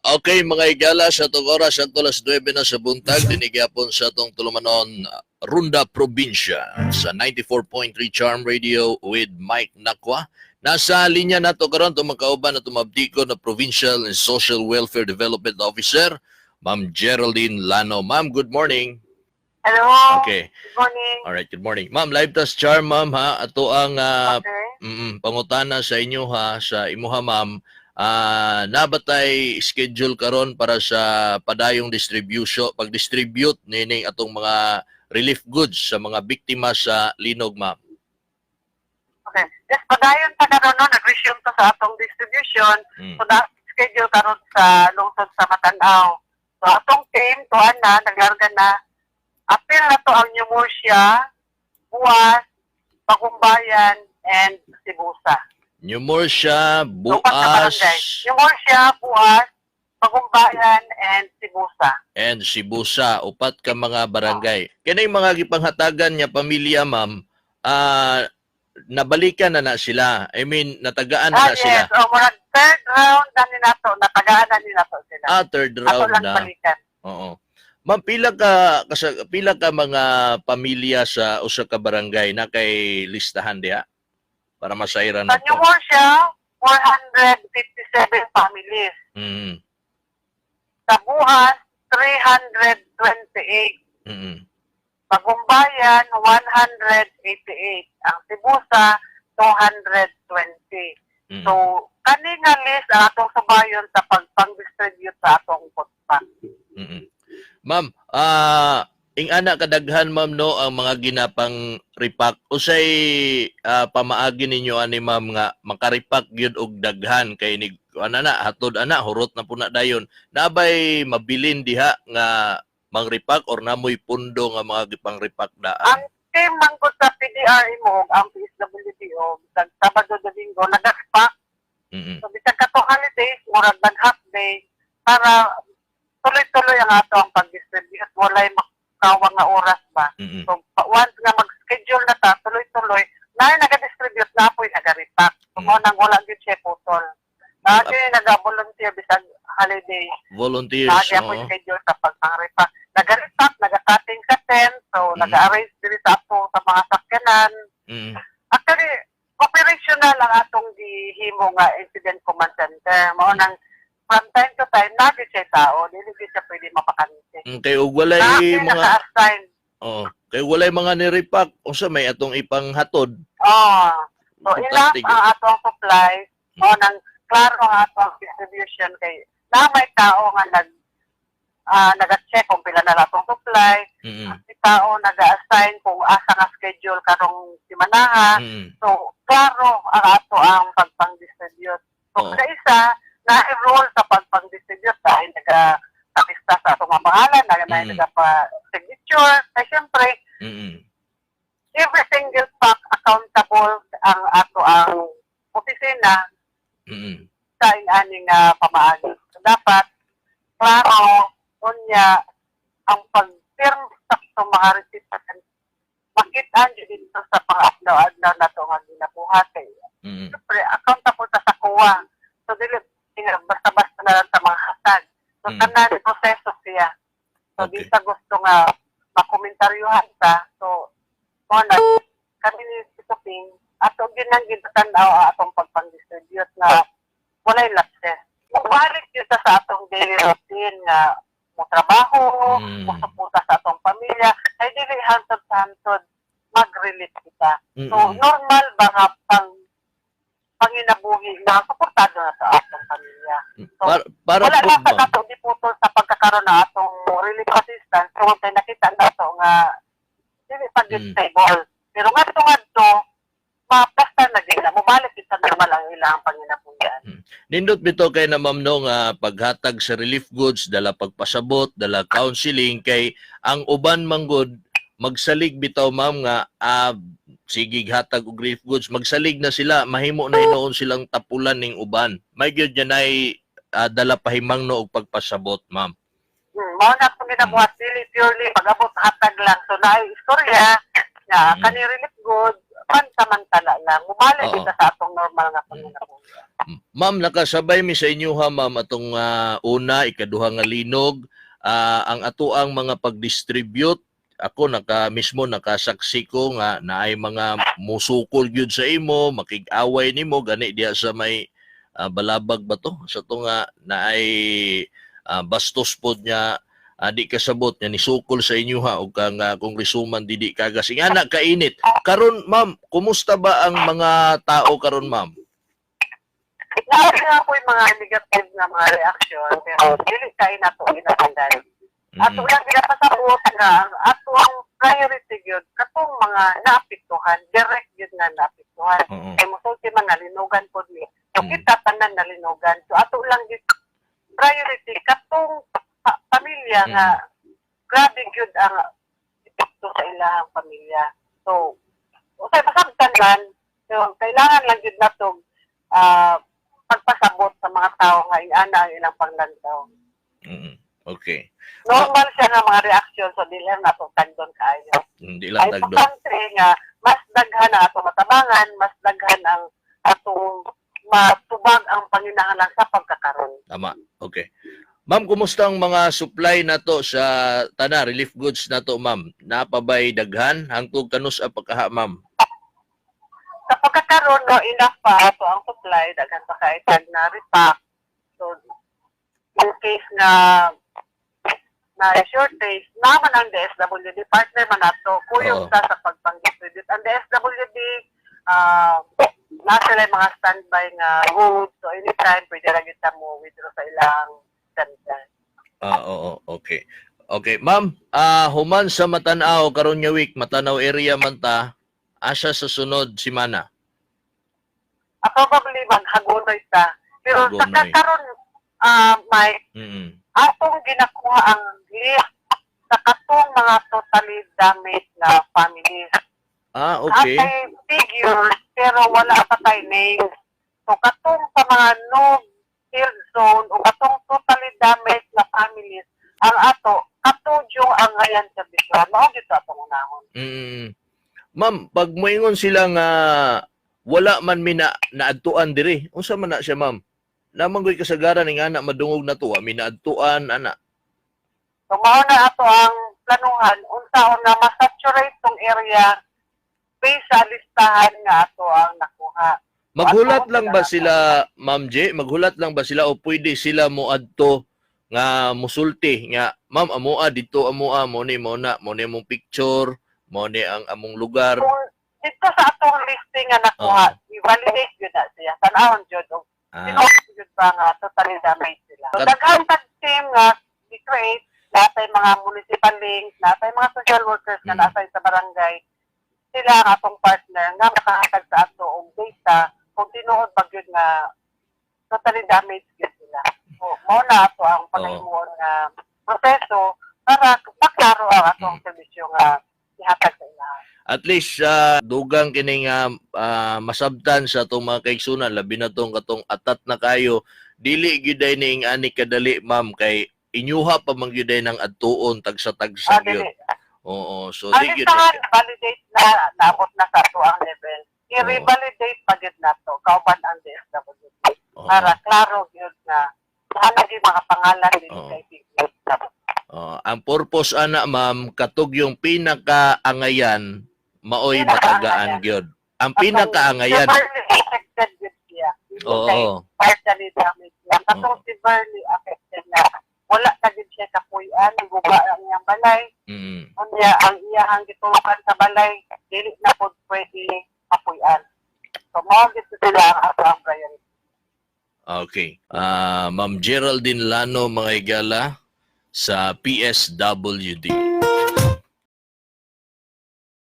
Okay, mga igala, sa itong oras, at alas 9 na sa buntag, dinigyapon sa itong tulumanon, Runda Probinsya, sa 94.3 Charm Radio with Mike Nakwa. Nasa linya na ito karon itong magkauban na tumabdiko na Provincial and Social Welfare Development Officer, Ma'am Geraldine Lano. Ma'am, good morning. Hello. Okay. Good morning. Alright, good morning. Ma'am, live tas Charm, ma'am, ha? Ato ang Okay. pangutana sa inyo, ha? Sa imuha, ma'am. Nabatay schedule karon para sa padayong distribution, pag-distribute nining atong mga relief goods sa mga biktima sa linog, ma'am. Okay. Yes, padayon pa karon no, nag-resume to sa atong distribution. So, na-schedule karon sa lungsod sa Matanao. So, atong team, tuan na, naglarga na. Apil na to ang Pneumorsia, Buwas, Pagumbayan, and Sibusa. Pneumorsia, So, upat na Buas, barangay. Pneumorsia, Buwas, Pagumbayan, and Sibusa. and Sibusa. Upat ka mga barangay. Kining mga gipanghatagan niya pamilya, ma'am, nabalikan na sila. I mean, natagaan na sila. Yes. O, murag third round na ni nato, natagaan na ni nato sila. Third Ato round lang na. balikan. Oo. Ma'am, pila ka mga pamilya sa usa ka barangay na kay listahan diha para masayran Sa na to. Pneumorsia, 457 families. Mm. Sa Buhas, 328. Mm. Pagumbayan, 188. Ang Sibusa, 220. Mm. So, kani nga list ang atong subayon sa pagpang-distribute sa atong putpa. Mm. Ma'am, ing ana kadaghan ma'am no ang mga ginapang repack usay pamaagi ninyo ani ma'am nga makaripak gyud og daghan kay ni ana na hatod ana hurot na puna dayon nabay mabilin diha nga mangrepack or namoy pundo nga mga gipang repack daan. Ang team mangkot sa PDR mo, ang PSWDO, sa Sabado Domingo, nag-pack. So, bisag kato holidays, murag nag-half day, para tuloy-tuloy ang ato ang pag-distribute. Walay makawang nga oras ba. So, once nga mag-schedule na ta, tuloy-tuloy, na nag-distribute na po yung nag-repack. So, nang wala din siya putol. Kasi nag-volunteer bisag holiday. Volunteers, Kaya po yung schedule sa pag-repack. Nag-repack, nag-cutting sa tent, so nag-arrange din sa ato sa mga sakyanan. Actually, operational ang atong gihimo nga incident command center. Mao nang from time to time, nagit siya tao, dili siya pwede mapakanisi. Kay ug walay mga naka-assign. kay walay mga ni-repack usa may atong ipanghatod. So enough ang atong supply, mao nang klaro ang atong distribution kay na may tao nga nag-check kung pila na atong supply. Si tao nag-assign kung asa nga schedule karong simanaha. So klaro ang ato ang pagpang-distribute. So sa isa na-enroll sa pagpang-distribute dahil nagkakista sa atong mga pangalan, nagpa-signature. Kaya siyempre, every single pack accountable ang ato ang opisina sa inaning pamaagi. So, dapat, klaro, unya, ang pag-firm sa mga recipient, makitaan dito sa pang-adlaw-adlaw na ito nga ginabuhat. Siyempre, accountable ta sa kuwa. So, dili, basta-basta na lang sa mga hatag. So, tanan, proseso siya. So, di sa gusto nga makomentaryuhan ta. So, kami ni Sitoping, ato ginang ginatanaw atong pagpang-distribute na walay lapses. Mubalik yun sa atong daily routine nga mo trabaho, mo suporta sa atong pamilya, ay dili hantod-hantod mag-relate kita. So, normal ba nga panginabuhi na suportado na sa atong pamilya. So, wala na sa nato di putol sa pagkakaroon na atong relief assistance. So, kung nakita na ito nga dili pa stable. Pero nga ito, mapasta na din na. Mubalik sa normal ang ilang panginabuhian. Nindot bito kay na ma'am no nga paghatag sa relief goods, dala pagpasabot, dala counseling kay ang uban manggod magsalig bitaw ma'am nga sige hatag og relief goods, magsalig na sila, mahimo na inoon silang tapulan ning uban. May gyud nay dala pahimangno og pagpasabot ma'am. Mao na kung ginabuhat purely pag-abot hatag lang. So na istorya nga kani relief goods pansamantala lang. Mubalik Oo. kita sa atong normal nga panginabuhi. Ma'am, nakasabay mi sa inyo ha, ma'am, atong una, ikaduha nga linog, ang atuang mga pag-distribute, ako mismo nakasaksi ko nga naay mga musukol gyud sa imo, makig-away nimo gani diha sa may balabag ba to? Sa to nga naay bastos pod niya di kasabot niya ni sukol sa inyo ha ug kang kongresuman didi kagas. Nga na kainit. Karon ma'am, kumusta ba ang mga tao karon ma'am? Naari nga po yung mga negative na mga reaction, pero dili kayo na ito inasandan. Ato lang ginapasabot nga, ato ang priority yun, katong mga naapektuhan, direct yun nga naapektuhan. Kaya musulti mga linugan po ni. So kita tanan na linugan. So ato lang yun, priority, katong pamilya nga, grabe yun ang epekto sa ilahang pamilya. So, okay, masabtan lang, so, kailangan lang yun na itong pagpasabot sa mga tao nga iana ang ilang panglantaw. Okay. Normal siya nga mga reaksyon, so di lang nato tagdon kaayo. Hindi lang Ay tagdon. importante nga mas daghan ang atong matabangan, mas daghan ang atong matubag ang panginahanglan sa pagkakaroon. Tama. Okay. Ma'am, kumusta ang mga supply nato sa relief goods nato, ma'am? Napabay daghan hangtod kanus pagkaha, ma'am? Sa pagkakaroon, no, enough pa ato ang supply, daghan pa kaitag na repack. So, in case na shortage, naman ang DSWD, partner man nato, kuyog sa pagpang-distribute. Ang DSWD, nasa lang mga standby nga goods, so anytime, pwede lang kita mo withdraw sa ilang center. Oo, okay. Okay, ma'am, human sa Matanaw karon nga week, Matanaw area man ta, asa sa sunod simana? Probably maghagunoy ta. Pero sa karon, Mike, atong ginakuha ang list sa katong mga totally damaged na families. Okay. Atay figures, pero wala pa tayo names. So katong sa mga no-field zone o katong totally damaged na families, ang katudyong ang ngayon sa bisyon. Mao dito atong unahon. Ma'am, pag moingon sila nga wala man mi naadtuan diri, unsa man na siya, ma'am? Namanggoy kasagaran ng anak madungog na to, mi naadtuan ana. So mao na ato ang planuhan unsaon nga masaturate tong area based sa listahan nga ato ang nakuha. Maghulat lang ba sila, Ma'am J? Maghulat lang ba sila o pwede sila moadto nga musulti nga ma'am amoa dito amoa mo ni mong picture, mo ni ang among lugar. Kung dito sa atong listing nga nakuha, i-validate yun na siya. Tanawon jud og yun ba nga totally damaged sila. So, daghan tag team nga i-create natay mga municipal links, natay mga social workers nga nasa sa barangay. Sila ang atong partner nga makahatag sa ato og data kung tinuod ba gyud nga totally damaged gyud sila. So, mao na ato ang paghimuon nga proseso para maklaro ang atong serbisyo nga ihatag sa ilaha. At least dugang kining masabtan sa atong mga kaigsunan labi na tong katong atat na kayo dili gyuday ning ani kadali, ma'am, kay inyuha pa man gyuday ng adtuon tagsa-tagsa gyud. Oo, so di gyud validate na naabot na sa ato ang level. I-revalidate pa gyud nato kauban ang DSWD para klaro gyud na hanag yung mga pangalan din kay Tignan. Ang purpose ana, ma'am, katog yung pinakaangayan maoy matagaan gyud. Ang pinakaangayan. Affected gyud siya. Oo. Partially damaged siya. Katong severely affected na wala ka gyud siya kapuy-an, guba ang iyang balay. Unya ang iyang gitulukan sa balay dili na pud pwede kapuy-an. So mao gyud sila ang ato ang priority. Okay. Ma'am Geraldine Lano, mga higala, sa PSWD.